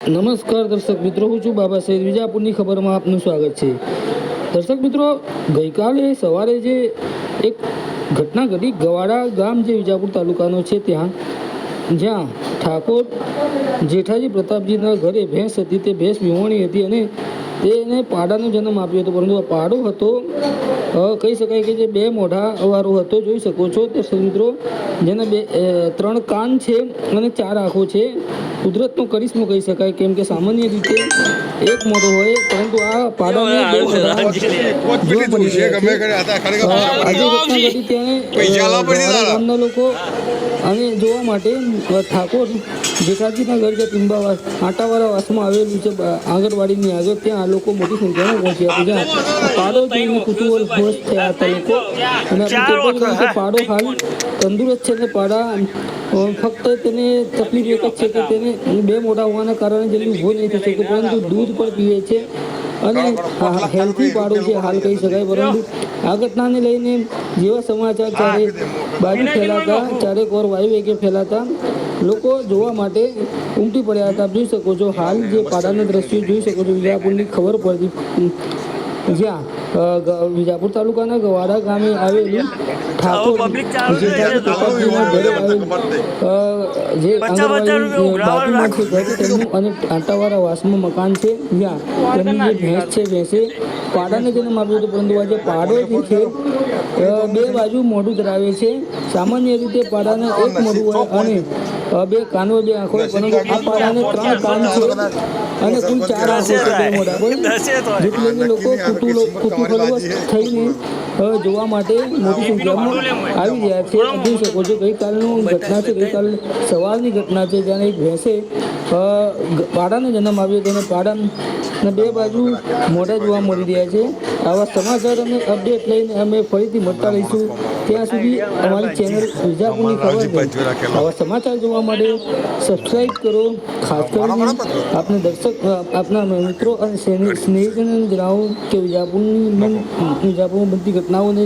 નમસ્કાર દર્શક મિત્રો, હું છું બાબા સૈદ. વિજાપુરની ખબરમાં આપનું સ્વાગત છે. દર્શક મિત્રો, ગઈકાલે સવારે જે એક ઘટના ઘટી ગવાડા ગામ જે વિજાપુર તાલુકાનો છે ત્યાં, જ્યાં ઠાકોર જેઠાજી પ્રતાપજીના ઘરે ભેંસ હતી. તે ભેંસ વિહોણી હતી અને તેને પાડાનો જન્મ આપ્યો હતો, પરંતુ આ પાડો હતો કહી શકાય કે જે બે મોઢા વાળો હતો. જોઈ શકો છો દર્શક મિત્રો, જેના ત્રણ કાન છે અને ચાર આંખો છે. કુદરતનો કરિશ્મો કહી શકાય, કેમ કે સામાન્ય રીતે એક મોઢો હોય, પરંતુ આ પાડાને બે મોઢા જોવા મળી રહ્યા છે. આજે ઘટના ઘટી ત્યારે ગામના લોકો અને જોવા માટે ઠાકોર જેઠાજીના ઘર જે ટીંબાવાસ આટાવાળા વાસમાં આવેલું છે આંગણવાડીની આગળ, ત્યાં આ લોકો મોટી સંખ્યામાં પહોંચ્યા હતા. જ્યાં પાડો જોઈને કુતૂહલ ખુશ થયા હતા લોકો. અને પાડો હાલ તંદુરસ્ત છે અને પાડા ફક્ત તેને તકલીફ એક જ છે કે તેને બે મોઢા હોવાના કારણે જલ્દી ઊભો નહીં થઈ શકે, પરંતુ દૂધ પણ પીવે છે અને હેલ્થી પાડો છે હાલ કહી શકાય. પરંતુ આ ઘટનાને લઈને જેવા સમાચાર ચારે બાજુ ફેલાતા, ચારેક ઓર વાયુ વેગે ફેલાતા લોકો જોવા માટે ઉમટી પડ્યા હતા. જોઈ શકો છો હાલ જે પાડાના દ્રશ્યો જોઈ શકો છો. વિજાપુરની ખબર પડતી, જ્યાં વિજાપુર તાલુકાના ગવાડા ગામે આવેલું ઠાકોર જેઠાજી પ્રતાપજીના ઘરે આવેલું જે આંગણવાડી બાજુમાં છે ઘર તેમનું અને આંટાવાળા વાસમાં મકાન છે, જ્યાં તેમની જે ભેંસ છે ભેંસે પાડાને જન્મ આપ્યો હતો. પરંતુ આ જે પાડો જે છે બે બાજુ મોઢું ધરાવે છે. સામાન્ય રીતે પાડાને એક મોઢું હોય અને બે કાનો બે આંખો, પરંતુ આ પાડાને ત્રણ કાન છે અને કુલ ચાર આંખો છે બે મોઢા પર, જેથી લોકો કુતૂહલવશ થઈને જોવા માટે મોટી સંખ્યામાં આવી રહ્યા છે. જોઈ શકો છો ગઈકાલની ઘટના છે, ગઈકાલ સવારની ઘટના છે, જ્યારે એક ભેંસે પાડાને જન્મ આવ્યો હતો અને પાડાના બે બાજુ મોઢા જોવા મળી રહ્યા છે. આવા સમાચાર અને અપડેટ લઈને અમે ફરીથી મળતા રહીશું. ત્યાં સુધી અમારી ચેનલ વિજાપુરની ખબર આવા સમાચાર જોવા માટે સબસ્ક્રાઈબ કરો. ખાસ કરીને આપના દર્શક, આપના મિત્રો અને સ્નેહીજનોને જણાવો કે વિજાપુરમાં બનતી ઘટનાઓને